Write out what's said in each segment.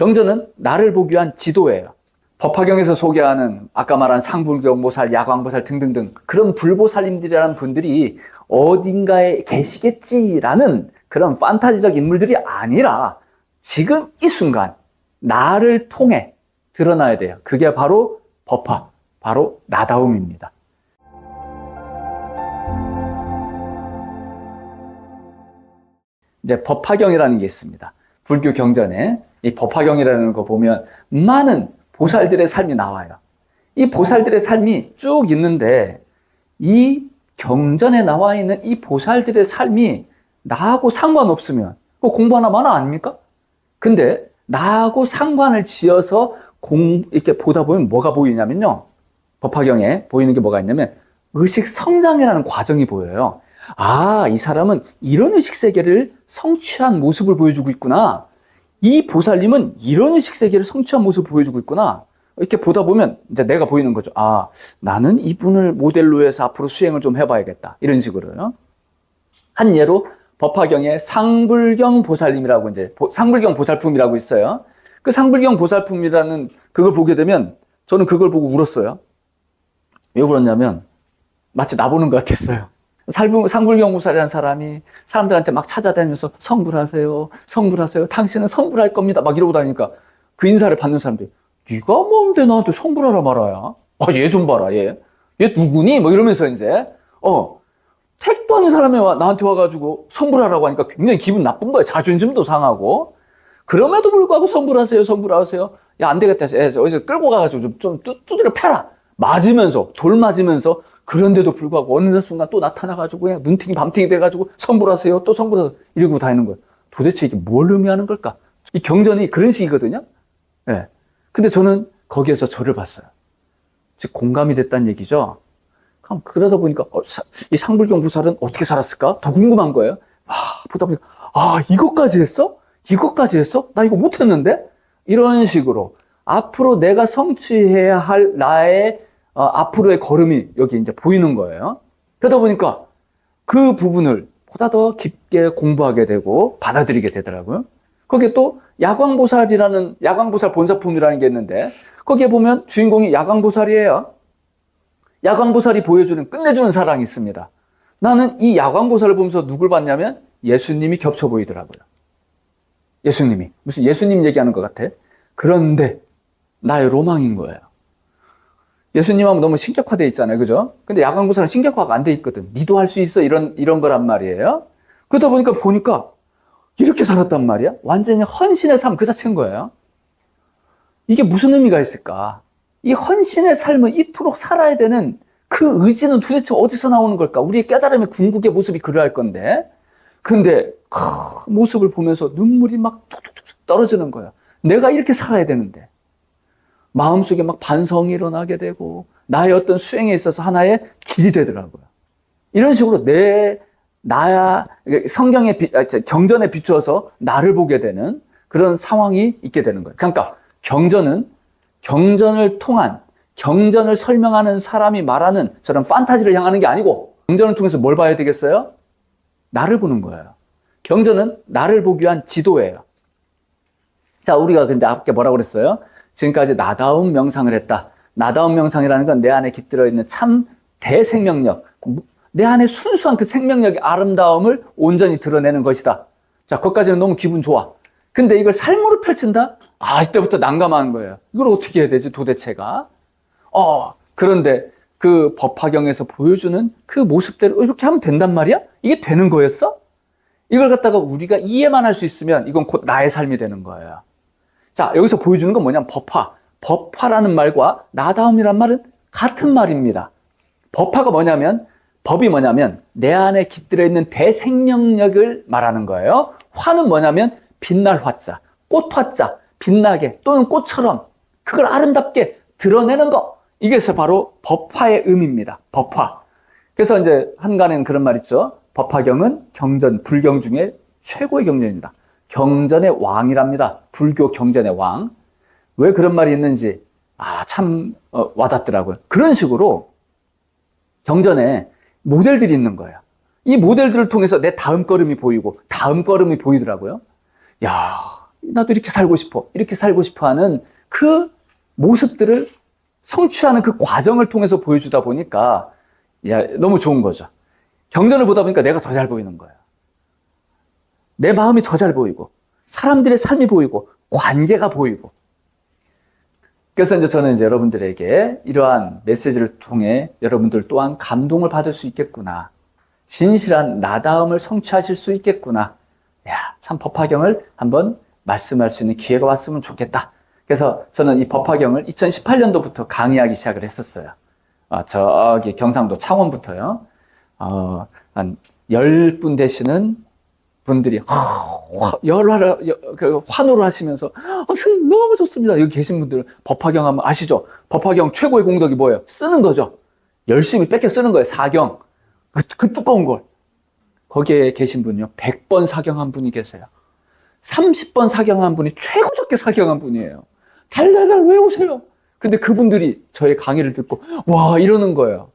경전은 나를 보기 위한 지도예요. 법화경에서 소개하는 아까 말한 상불경보살, 야광보살 등등등 그런 불보살님들이라는 분들이 어딘가에 계시겠지라는 그런 판타지적 인물들이 아니라 지금 이 순간 나를 통해 드러나야 돼요. 그게 바로 법화, 바로 나다움입니다. 이제 법화경이라는 게 있습니다. 불교 경전에 이 법화경이라는 거 보면 많은 보살들의 삶이 나와요. 이 보살들의 삶이 쭉 있는데 이 경전에 나와 있는 이 보살들의 삶이 나하고 상관없으면 그거 공부 하나마나 아닙니까? 근데 나하고 상관을 지어서 이렇게 보다 보면 뭐가 보이냐면요. 법화경에 보이는 게 뭐가 있냐면 의식 성장이라는 과정이 보여요. 아, 이 사람은 이런 의식 세계를 성취한 모습을 보여주고 있구나. 이 보살님은 이런 의식 세계를 성취한 모습을 보여주고 있구나. 이렇게 보다 보면 이제 내가 보이는 거죠. 아, 나는 이분을 모델로 해서 앞으로 수행을 좀 해봐야겠다. 이런 식으로요. 한 예로 법화경에 상불경 보살님이라고 이제 상불경 보살품이라고 있어요. 그 상불경 보살품이라는 그걸 보게 되면 저는 그걸 보고 울었어요. 왜 울었냐면 마치 나 보는 것 같았어요. 상불경 보살이라는 사람이 사람들한테 막 찾아다니면서 성불하세요, 성불하세요, 당신은 성불할 겁니다. 막 이러고 다니니까 그 인사를 받는 사람들이 네가 뭔데 나한테 성불하라 말아야? 얘 좀 봐라, 얘 누구니? 뭐 이러면서 이제 택도 하는 사람이 나한테 와가지고 성불하라고 하니까 굉장히 기분 나쁜 거예요. 자존심도 상하고. 그럼에도 불구하고 성불하세요, 성불하세요. 야, 안 되겠다. 어디서 끌고 가가지고 좀 두드려 패라. 맞으면서, 돌 맞으면서, 그런데도 불구하고 어느 순간 또 나타나가지고 그냥 눈팅이 밤팅이 돼가지고 성불하세요, 또 성불하세요. 이러고 다니는 거예요. 도대체 이게 뭘 의미하는 걸까? 이 경전이 그런 식이거든요. 예. 근데 저는 거기에서 저를 봤어요. 즉, 공감이 됐다는 얘기죠. 그러다 보니까, 이 상불경 보살은 어떻게 살았을까? 더 궁금한 거예요. 보다 보니까, 이것까지 했어? 이것까지 했어? 나 이거 못했는데? 이런 식으로 앞으로 내가 성취해야 할 나의 앞으로의 걸음이 여기 이제 보이는 거예요. 그러다 보니까 그 부분을 보다 더 깊게 공부하게 되고 받아들이게 되더라고요. 거기에 또 야광보살 본사품이라는 게 있는데 거기에 보면 주인공이 야광보살이에요. 야광보살이 보여주는 끝내주는 사랑이 있습니다. 나는 이 야광보살을 보면서 누굴 봤냐면 예수님이 겹쳐 보이더라고요. 예수님이. 무슨 예수님 얘기하는 것 같아. 그런데 나의 로망인 거예요. 예수님하면 너무 신격화되어 있잖아요. 그죠? 근데 야광보살은 신격화가 안 돼 있거든. 니도 할 수 있어. 이런 거란 말이에요. 그러다 보니까 이렇게 살았단 말이야. 완전히 헌신의 삶 그 자체인 거예요. 이게 무슨 의미가 있을까? 이 헌신의 삶을 이토록 살아야 되는 그 의지는 도대체 어디서 나오는 걸까? 우리의 깨달음의 궁극의 모습이 그러할 건데. 근데 그 모습을 보면서 눈물이 막 뚝뚝뚝 떨어지는 거야. 내가 이렇게 살아야 되는데. 마음속에 막 반성이 일어나게 되고 나의 어떤 수행에 있어서 하나의 길이 되더라고요. 이런 식으로 성경의 경전에 비추어서 나를 보게 되는 그런 상황이 있게 되는 거예요. 그러니까 경전을 통한 경전을 설명하는 사람이 말하는 저런 판타지를 향하는 게 아니고 경전을 통해서 뭘 봐야 되겠어요? 나를 보는 거예요. 경전은 나를 보기 위한 지도예요. 자, 우리가 근데 앞에 뭐라고 그랬어요? 지금까지 나다움 명상을 했다. 나다움 명상이라는 건 내 안에 깃들어 있는 참 대생명력, 내 안에 순수한 그 생명력의 아름다움을 온전히 드러내는 것이다. 자, 거기까지는 너무 기분 좋아. 근데 이걸 삶으로 펼친다? 이때부터 난감한 거예요. 이걸 어떻게 해야 되지, 도대체가? 그런데 그 법화경에서 보여주는 그 모습대로 이렇게 하면 된단 말이야? 이게 되는 거였어? 이걸 갖다가 우리가 이해만 할 수 있으면 이건 곧 나의 삶이 되는 거예요. 자, 여기서 보여주는 건 뭐냐면 법화라는 말과 나다움이란 말은 같은 말입니다. 법이 뭐냐면 내 안에 깃들어 있는 대생명력을 말하는 거예요. 화는 뭐냐면 빛날 화자, 꽃화자, 빛나게 또는 꽃처럼 그걸 아름답게 드러내는 거. 이게 바로 법화의 의미입니다. 법화. 그래서 이제 한간에는 그런 말 있죠. 법화경은 불경 중에 최고의 경전이다. 경전의 왕이랍니다. 불교 경전의 왕. 왜 그런 말이 있는지 참 와닿더라고요. 그런 식으로 경전에 모델들이 있는 거예요. 이 모델들을 통해서 내 다음 걸음이 보이고 다음 걸음이 보이더라고요. 야, 나도 이렇게 살고 싶어. 이렇게 살고 싶어 하는 그 모습들을 성취하는 그 과정을 통해서 보여주다 보니까 너무 좋은 거죠. 경전을 보다 보니까 내가 더 잘 보이는 거예요. 내 마음이 더 잘 보이고, 사람들의 삶이 보이고, 관계가 보이고. 그래서 이제 저는 이제 여러분들에게 이러한 메시지를 통해 여러분들 또한 감동을 받을 수 있겠구나. 진실한 나다움을 성취하실 수 있겠구나. 참 법화경을 한번 말씀할 수 있는 기회가 왔으면 좋겠다. 그래서 저는 이 법화경을 2018년도부터 강의하기 시작을 했었어요. 저기 경상도 창원부터요. 한 10분 되시는 분들이 환호를 하시면서 선생님 너무 좋습니다. 여기 계신 분들은 법화경 하면 아시죠? 법화경 최고의 공덕이 뭐예요? 쓰는 거죠. 열심히 뺏겨 쓰는 거예요. 사경. 그 두꺼운 걸. 거기에 계신 분이요. 100번 사경한 분이 계세요. 30번 사경한 분이 최고 좋게 사경한 분이에요. 달달달 외우세요. 근데 그분들이 저의 강의를 듣고 와 이러는 거예요.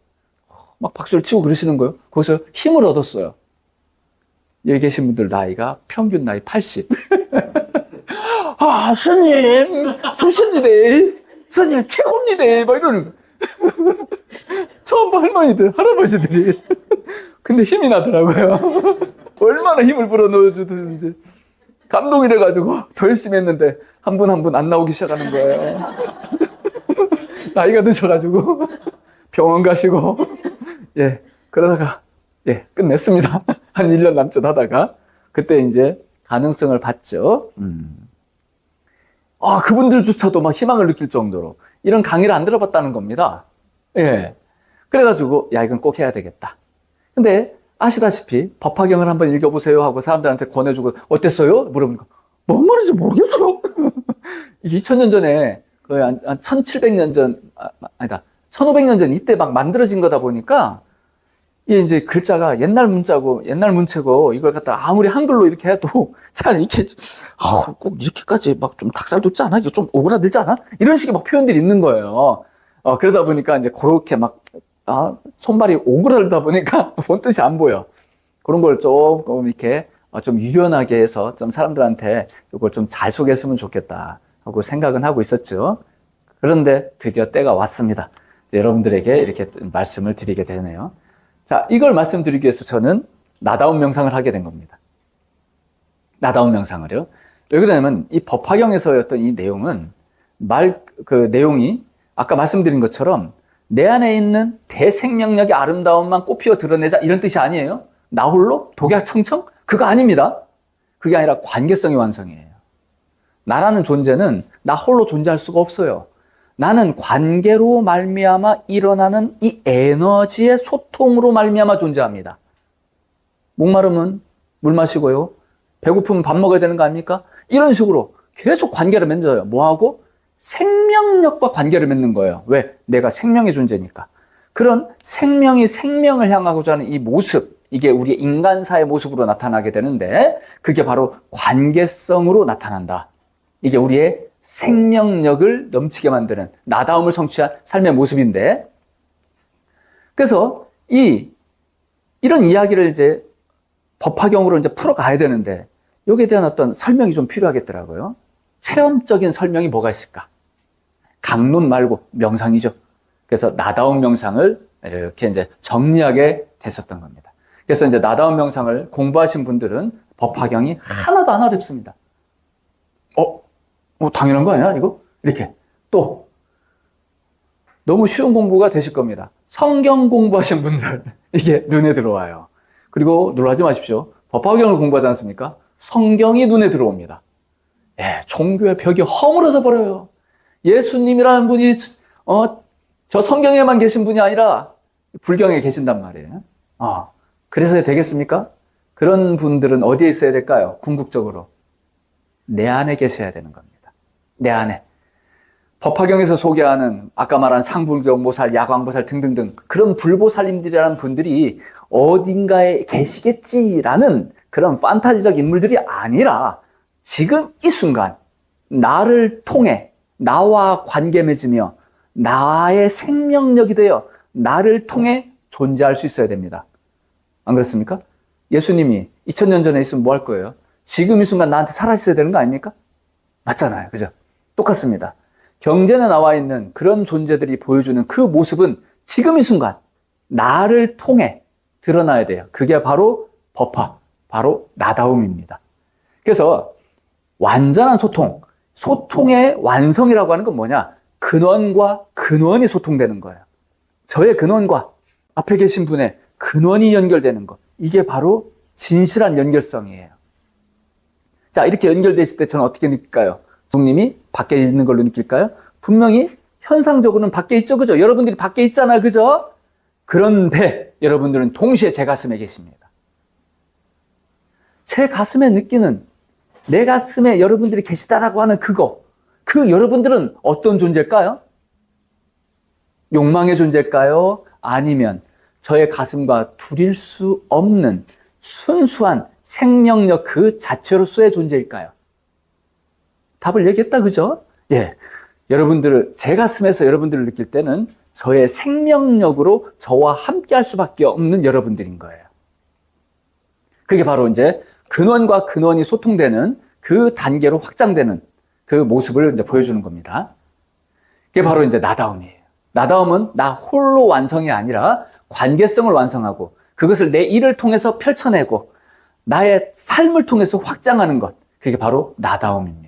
막 박수를 치고 그러시는 거예요. 거기서 힘을 얻었어요. 여기 계신 분들 나이가 평균 나이 80. 스님 좋습니다. 스님 최고입니다. 막 이러는 거예요. 처음 봐 할머니들, 할아버지들이. 근데 힘이 나더라고요. 얼마나 힘을 불어넣어주든지. 감동이 돼가지고 더 열심히 했는데 한 분 한 분 안 나오기 시작하는 거예요. 나이가 드셔가지고 병원 가시고 그러다가 끝냈습니다. 한 1년 남짓 하다가 그때 이제 가능성을 봤죠. 그분들조차도 막 희망을 느낄 정도로 이런 강의를 안 들어봤다는 겁니다. 그래가지고 이건 꼭 해야 되겠다. 근데 아시다시피 법화경을 한번 읽어보세요 하고 사람들한테 권해주고 어땠어요? 물어보니까 뭔 말인지 모르겠어요. 2000년 전에 거의 한 1700년 전, 아니다 1500년 전 이때 막 만들어진 거다 보니까 이게 이제 글자가 옛날 문체고 이걸 갖다 아무리 한글로 이렇게 해도 잘 이렇게 꼭 이렇게까지 막 좀 닭살 돋지 않아? 이거 좀 오그라들지 않아? 이런 식의 막 표현들이 있는 거예요. 그러다 보니까 이제 그렇게 막 손발이 오그라들다 보니까 본 뜻이 안 보여. 그런 걸 조금 이렇게 좀 유연하게 해서 좀 사람들한테 이걸 좀 잘 소개했으면 좋겠다 하고 생각은 하고 있었죠. 그런데 드디어 때가 왔습니다. 여러분들에게 이렇게 말씀을 드리게 되네요. 자, 이걸 말씀드리기 위해서 저는 나다운 명상을 하게 된 겁니다. 나다운 명상을요. 왜 그러냐면 이 법화경에서였던 이 내용은 내용이 아까 말씀드린 것처럼 내 안에 있는 대생명력의 아름다움만 꽃피워 드러내자 이런 뜻이 아니에요. 나 홀로 독야청청? 그거 아닙니다. 그게 아니라 관계성의 완성이에요. 나라는 존재는 나 홀로 존재할 수가 없어요. 나는 관계로 말미암아 일어나는 이 에너지의 소통으로 말미암아 존재합니다. 목마르면 물 마시고요. 배고프면 밥 먹어야 되는 거 아닙니까? 이런 식으로 계속 관계를 맺어요. 뭐하고? 생명력과 관계를 맺는 거예요. 왜? 내가 생명의 존재니까. 그런 생명이 생명을 향하고자 하는 이 모습, 이게 우리의 인간사의 모습으로 나타나게 되는데 그게 바로 관계성으로 나타난다. 이게 우리의 생명력을 넘치게 만드는 나다움을 성취한 삶의 모습인데 그래서 이런 이야기를 이제 법화경으로 이제 풀어가야 되는데 여기에 대한 어떤 설명이 좀 필요하겠더라고요. 체험적인 설명이 뭐가 있을까? 강론 말고 명상이죠. 그래서 나다운 명상을 이렇게 이제 정리하게 됐었던 겁니다. 그래서 이제 나다운 명상을 공부하신 분들은 법화경이 하나도 안 어렵습니다. 당연한 거 아니야, 이거? 이렇게. 또, 너무 쉬운 공부가 되실 겁니다. 성경 공부하신 분들, 이게 눈에 들어와요. 그리고 놀라지 마십시오. 법화경을 공부하지 않습니까? 성경이 눈에 들어옵니다. 종교의 벽이 허물어져 버려요. 예수님이라는 분이, 저 성경에만 계신 분이 아니라 불경에 계신단 말이에요. 그래서 되겠습니까? 그런 분들은 어디에 있어야 될까요? 궁극적으로. 내 안에 계셔야 되는 겁니다. 내 안에. 법화경에서 소개하는 아까 말한 상불경보살, 야광보살 등등등 그런 불보살님들이라는 분들이 어딘가에 계시겠지라는 그런 판타지적 인물들이 아니라 지금 이 순간 나를 통해 나와 관계 맺으며 나의 생명력이 되어 나를 통해 존재할 수 있어야 됩니다. 안 그렇습니까? 예수님이 2000년 전에 있으면 뭐 할 거예요? 지금 이 순간 나한테 살아있어야 되는 거 아닙니까? 맞잖아요. 그죠? 똑같습니다. 경전에 나와 있는 그런 존재들이 보여주는 그 모습은 지금 이 순간 나를 통해 드러나야 돼요. 그게 바로 법화, 바로 나다움입니다. 그래서 완전한 소통, 소통의 완성이라고 하는 건 뭐냐? 근원과 근원이 소통되는 거예요. 저의 근원과 앞에 계신 분의 근원이 연결되는 것. 이게 바로 진실한 연결성이에요. 자, 이렇게 연결됐을 때 저는 어떻게 느낄까요? 주님이 밖에 있는 걸로 느낄까요? 분명히 현상적으로는 밖에 있죠. 그죠? 여러분들이 밖에 있잖아요. 그죠? 그런데 여러분들은 동시에 제 가슴에 계십니다. 제 가슴에 느끼는, 내 가슴에 여러분들이 계시다라고 하는 그거, 그 여러분들은 어떤 존재일까요? 욕망의 존재일까요? 아니면 저의 가슴과 둘일 수 없는 순수한 생명력 그 자체로서의 존재일까요? 답을 얘기했다, 그죠? 예. 여러분들을, 제 가슴에서 여러분들을 느낄 때는 저의 생명력으로 저와 함께 할 수밖에 없는 여러분들인 거예요. 그게 바로 이제 근원과 근원이 소통되는 그 단계로 확장되는 그 모습을 이제 보여주는 겁니다. 그게 바로 이제 나다움이에요. 나다움은 나 홀로 완성이 아니라 관계성을 완성하고 그것을 내 일을 통해서 펼쳐내고 나의 삶을 통해서 확장하는 것. 그게 바로 나다움입니다.